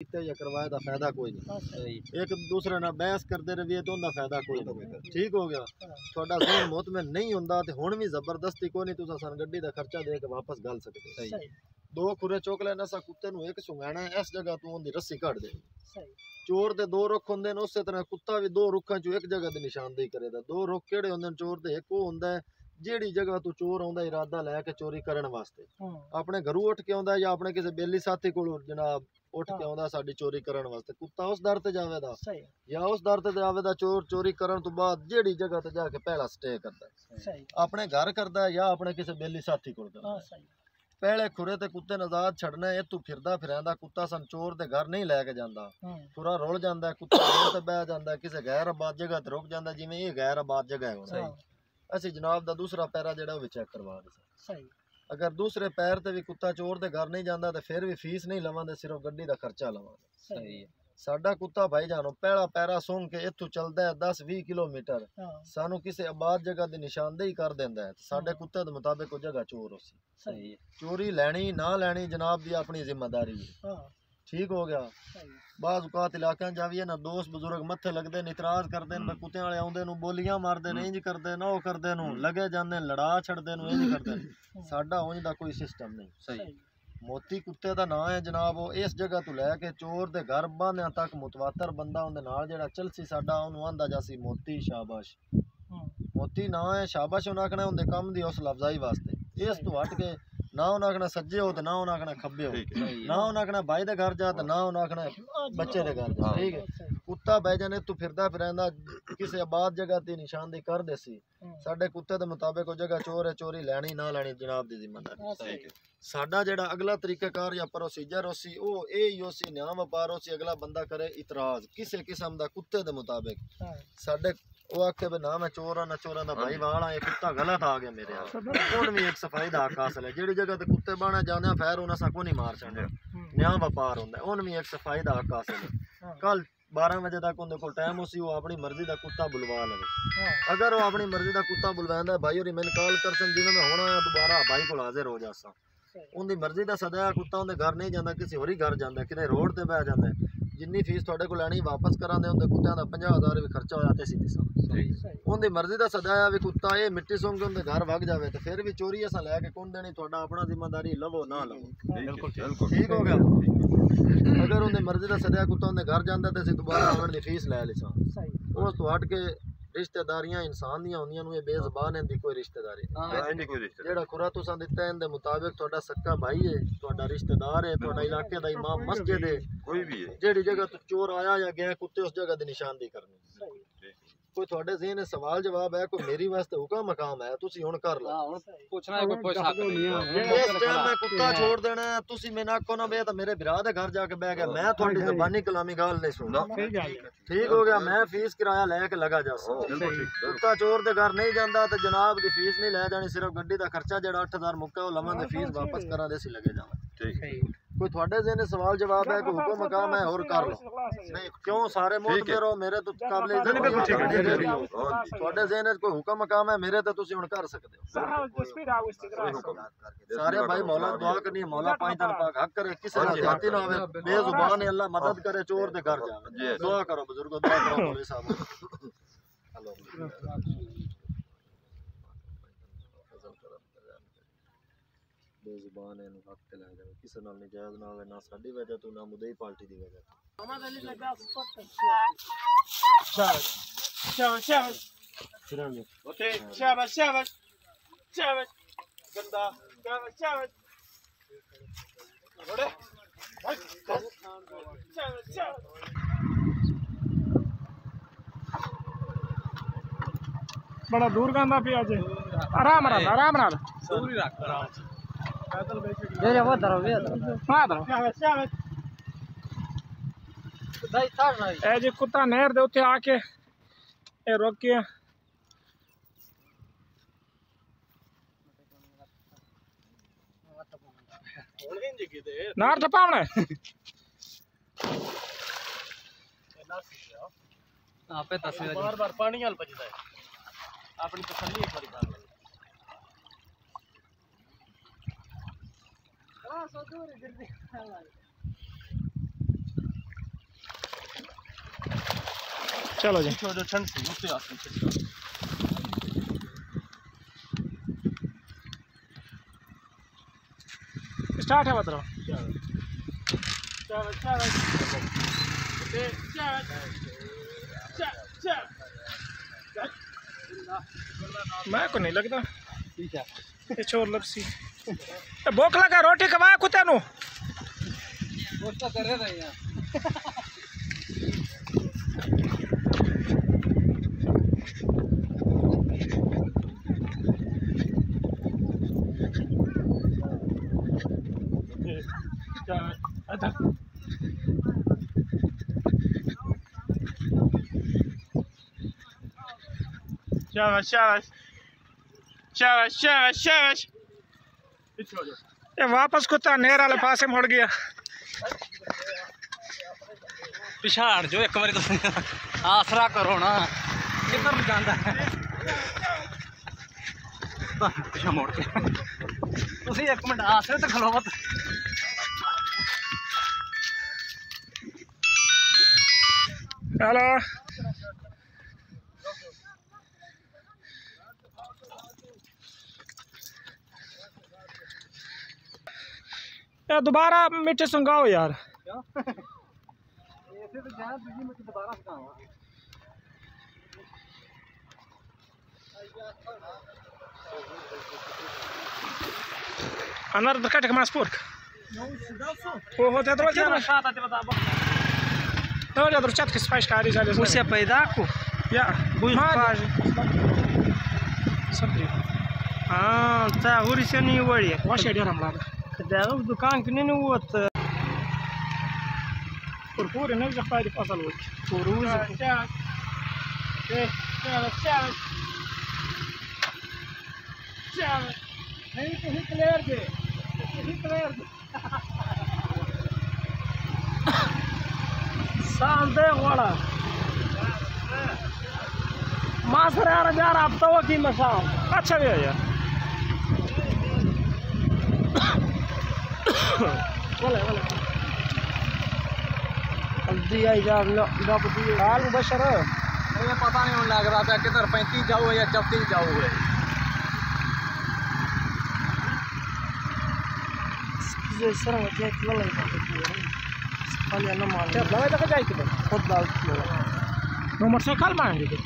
किते या करवाए दा फायदा कोई नहीं। एक दूसरे नाल बहस करते रहिए तो उनका फायदा कोई नहीं। ठीक हो गया। थोड़ा ज़हन मुतमइन नहीं हुंदा ते हुण भी जबरदस्ती कोई नहीं, तुसा सन गड्डी दा खर्चा दे के वापस गल सकदे। सही। दो खुरे चुक लेना सा कुत्ते नूं एक सुंघाना इस जगह तू उनकी रस्सी कट देनी। सही। चोर दे दो रुख हुंदे ने, उस तरह कुत्ता भी दो रुखां चों एक जगह दी निशानदेही करेगा। दो रुख किहड़े हुंदे ने चोर दे? एक वो हुंदा है जेड़ी जगह तू चोर आउंदा इरादा लैके चोरी करन वास्ते, अपने घरों उठ के आउंदा या अपने किसी बेली साथी कोल जनाब उठ के आउंदा साडी चोरी करन वास्ते, कुत्ता उस दर ते जावेदा या उस दर ते जावेदा चोर चोरी करन तो बाद जेड़ी जगह ते जाके पहला स्टे करदा है, अपने घर करदा है या अपने किसी बेली साथी कोल करदा है। पहले खुरे ते कुत्ते ने आजाद छड़ना है, तू फिरदा फिरदा कुत्ता सन चोर दे घर नहीं लैके जांदा। खुरा रुल जांदा है, कुत्ता रोड ते बह जांदा है, किसी गैर आबाद जगह ते रुक जांदा, जिवें ये गैर आबाद जगह है। ਅਸੀਂ ਜਨਾਬ ਦਾ ਦੂਸਰਾ ਪੈਰਾ ਜਿਹੜਾ ਉਹ ਵੀ ਚੈੱਕ ਕਰਵਾ ਦੇ। ਸਹੀ। ਅਗਰ ਦੂਸਰੇ ਪੈਰ ਤੇ ਵੀ ਕੁੱਤਾ ਚੋਰ ਦੇ ਘਰ ਨਹੀਂ ਜਾਂਦਾ ਤੇ ਫਿਰ ਵੀ ਫੀਸ ਨਹੀਂ ਲਵਾਂਦੇ, ਸਿਰਫ ਗੱਡੀ ਦਾ ਖਰਚਾ ਲਵਾਂਗੇ। ਸਹੀ ਹੈ। ਸਾਡਾ ਕੁੱਤਾ ਭਾਈ ਜਾਨੋ ਪਹਿਲਾ ਪੈਰਾ ਸੁੰਘ ਕੇ ਇੱਥੋਂ ਚੱਲਦਾ ਹੈ 10-20 ਕਿਲੋਮੀਟਰ, ਸਾਨੂੰ ਕਿਸੇ ਆਬਾਦ ਜਗ੍ਹਾ ਦੀ ਨਿਸ਼ਾਨਦੇਹੀ ਕਰ ਦਿੰਦਾ ਹੈ, ਸਾਡੇ ਕੁੱਤੇ ਦੇ ਮੁਤਾਬਿਕ ਉਹ ਜਗ੍ਹਾ ਚੋਰ ਹੋਸੀ। ਸਹੀ ਹੈ। ਚੋਰੀ ਲੈਣੀ ਨਾ ਲੈਣੀ ਜਨਾਬ ਦੀ ਆਪਣੀ ਜ਼ਿੰਮੇਵਾਰੀ ਹੈ। ठीक हो गया। बाज़ औकात इलाक़ां जाविए ना दोस्त बुजुर्ग मत्थे लगदे ने, इतराज़ करदे ने, कुत्ते वाले आउंदे नूं बोलियां मारदे ने, इंज करदे ने, ओ करदे नूं लगे जांदे ने, लड़ा छड़दे ने, इंज करदे ने। साडा उंज दा कोई सिस्टम नहीं। सही। मोती कुत्ते दा नाम है जनाब, वो इस जगह तो लैके चोर दे घर बांधियां तक मुतवातर बंदा उंदे नाल जेड़ा चलसी साडा उहनूं आंदा जासी मोती शाबाश। मोती नाम है, शाबाश उन्हें आखना उनके काम की हौसला अफजाई वास्ते। इस तो हट के ना उन्हें आखना सज्जे हो तो ना उन्हें आखना खब्बे हो, ना उन्हें आखना भाई दे घर जा तो ना उन्हें आखना बच्चे दे घर जा। ठीक है। कुत्ता बैजाने तू फिरदा फिरदा किसी आबाद जगह की निशानदेही कर देसी, साडे कुत्ते दे मुताबिक वो जगह चोर है, चोरी लैनी ना लैनी जनाब दी जिम्मेदारी। साडा जेड़ा अगला तरीकाकार या प्रोसीजर होसी वो यही होसी, न्याय व्यापार होसी, अगला बंदा करे इतराज किसी किस्म का कुत्ते दे मुताबिक, साडे वो आखे भी ना मैं चोर ना चोर का भाई वाला ये कुत्ता गलत आ गया मेरे हाल भी एक सफाई का हक हासिल है। जेड़ी जगह ते कुत्ते बाने जाने खैर उन्हें सा को नहीं मार छड़े, न्याय व्यापार होंदा उन भी एक सफाई का हक हासिल है। कल 12 बजे तक उनके कोल टाइम उसी वो अपनी मर्जी का कुत्ता बुलवा लवे, अगर वो अपनी मर्जी का कुत्ता बुलवांदा भाई और मैंने कॉल कर सन जिवें मैं हुण आया दोबारा भाई कोल हाजिर हो जासा, उनकी मर्जी का सदाया कुत्ता उनके घर नहीं जाता, किसी होरी घर जाता, किते रोड ते बह जाता, जिन्नी फीस थोड़े को लैनी वापस करा दे, उनके कुत्तियां दा 50,000 भी खर्चा होया ते सीधी सा उनकी मर्जी का सदाया भी कुत्ता ये मिट्टी सूंघ के उनके घर वग जाए तो फिर भी चोरी असा लैके कौन देनी, थोड़ा अपना जिम्मेदारी लवो ना लवो। ठीक हो गया। अगर उनकी मर्जी का सदाया कुत्ता उनके घर जाता तो दोबारा आवन की फीस लै लिसा, उस तो हट के रिश्तेदारियां इंसान दियां होंदियां ने, बेज़बान है, कोई रिश्तेदारी नहीं। जेड़ा खुरा तुसां दित्ता है इनके मुताबिक तुहाडा सक्का भाई है, तुहाडा रिश्तेदार है, तुहाडा इलाके दा इमाम मस्जिद है, कोई भी है, जेड़ी जगह तो चोर आया या गया कुत्ते उस जगह दी निशानदेही करनी। कोई थोड़े ज़हन सवाल जवाब है, कोई मेरी वास्ते हुक्म मकाम है, तुसी हुण कर लो, पूछना है कोई पूछ सकदा है। इस टाइम मैं कुत्ता छोड़ देना है, तुसी मैं आखो ना बे तो मेरे भरा दे घर जाके बह गया, मैं थोड़ी ज़बानी कलामी गाल नहीं सुनदा। ठीक हो गया। मैं फीस किराया लेके लगा जा, कुत्ता चोर दे घर नहीं जाता तो जनाब दी फीस नहीं लै जानी, सिर्फ गड्डी दा खर्चा जेड़ा 8,000 मुक्का वो लवांगे, फीस वापस करा दे सी लगे जावा। ठीक। कोई थोड़े ज़हन सवाल जवाब है, कोई हुक्म मकाम है और कर लो, नहीं क्यों सारे मुल्क में रहो, मेरे तो काबिल इज्जत थोड़े ज़हन कोई हुक्म मकाम है मेरे तो तुसी हुण कर सकदे हो। सारे भाई मौला दुआ करनी है, मौला 5 दिन पाक हक करे, किसी दा जाती ना होवे, बेजुबान है, अल्लाह मदद करे, चोर दे घर जावे। दुआ करो बुजुर्गो, दुआ करो मौलवी साहब। बेजुबान है हक ते लै जावे, किसी नाल नजायज ना होवे, ना साडी वजह तो ना मुदई पार्टी दी वजह बड़ा दूर गांदा पिया जे, आराम नाल आराम नाल दूर ही रख आराम से। ये वो धरो हां धरो ए जी कुत्ता नहर दे उत्ते आके ए रोक के नार टपावणे आपे तस्वीर बार-बार पानी हाल बजदा है, अपनी तसल्ली एक बारी कर ले। हां सो दूर जल्दी चलो जी जो ठंड सी उससे आते स्टार्ट है मतलब मैं को नहीं लगता ठीक है ये छोर लपसी भूख लगा रोटी कमाया कुत्ते नु दोस्त कर रहे हैं शाबाश ये वापस कुत्ता नेर वाले पासे मुड़ गया पिछाड़ जो एक बार तो आसरा करो ना किधर जाता है पिछा मोड़ के तुसी एक मिनट आसरे तो खलो मत हेलो यार दोबारा मीठे सुंगाओ यार ऐसे तो जाना बिजली में दोबारा सुनाऊंगा अनर दरकट के मास पुरक वो होते तो क्या तो já do chat que se faz cara já você peidaco já buispage sabri ah tá urisani wari wash idea ramla da dukan que nem o outro por pura não já faz de passar hoje por uso नहीं तो Hitler के साल दे वाला मासर यार यार आप तो की मशाल अच्छा भी है यार बोले बोले जल्दी आई जा हाल मुबशर मुझे पता नहीं लग रहा था किधर 35 जाओ या 34 जाओ सर क्या वाला Olha, não mano. Já vai dar já aqui. Pode dar o número só calma ainda.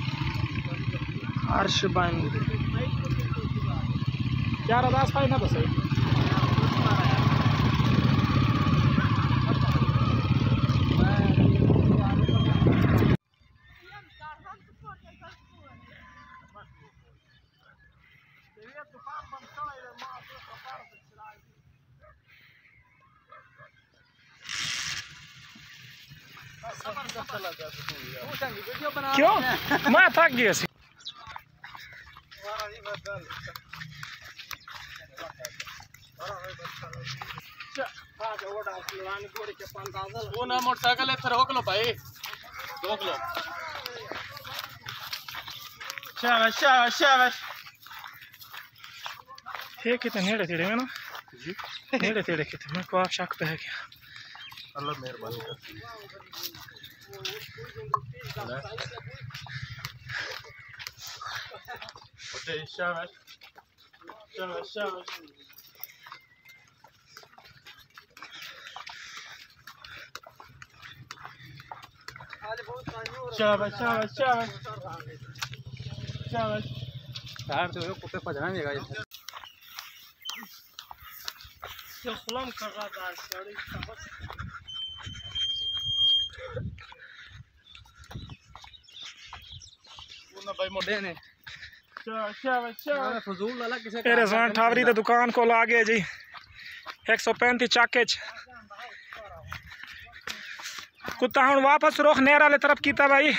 Arshban. क्या रदास पाई ना बस क्यों मैं थक गया सी वो ना मोटरसाइकिल है फिर रोक लो भाई रोक लो शाबाश शाबाश शाबाश ये कितने नेड़े तेड़े में ना नेड़े तेड़े कितने मेरे को आप शक पे है क्या अल्लाह मेहरबानी कर शाबाश शाबाश शाबाश शाबाश शाबाश शाबाश शाबाश यार तो ये कुत्ते भजना नहीं है जो खुलम कर रहा था सॉरी ना भाई मोटे ने फजूल वाला किसे रिजवान ठावरी दी दुकान को ला गए जी 135 चाके कुत्ता हुन वापस रुख नेर वाले तरफ कीता भाई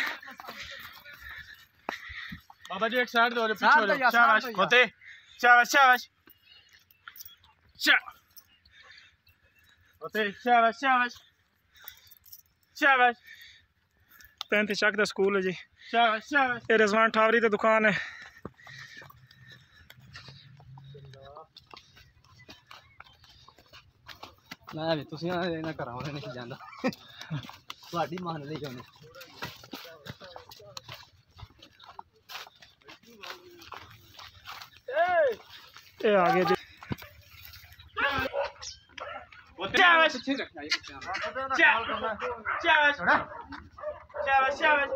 बाबा जी एक साइड दो पीछे हो जाओ शाबाश होते शाबाश शाबाश होते शाबाश शाबाश शाबाश 35 चाक दा स्कूल है जी शाबाश शाबाश ये रिजवान ठावरी दी दुकान है मैं भी तुसी ना घरां वाले नहीं जांदा ਤੁਹਾਡੀ ਮੰਨ ਲਈ ਜਾने ये आगे जी चावल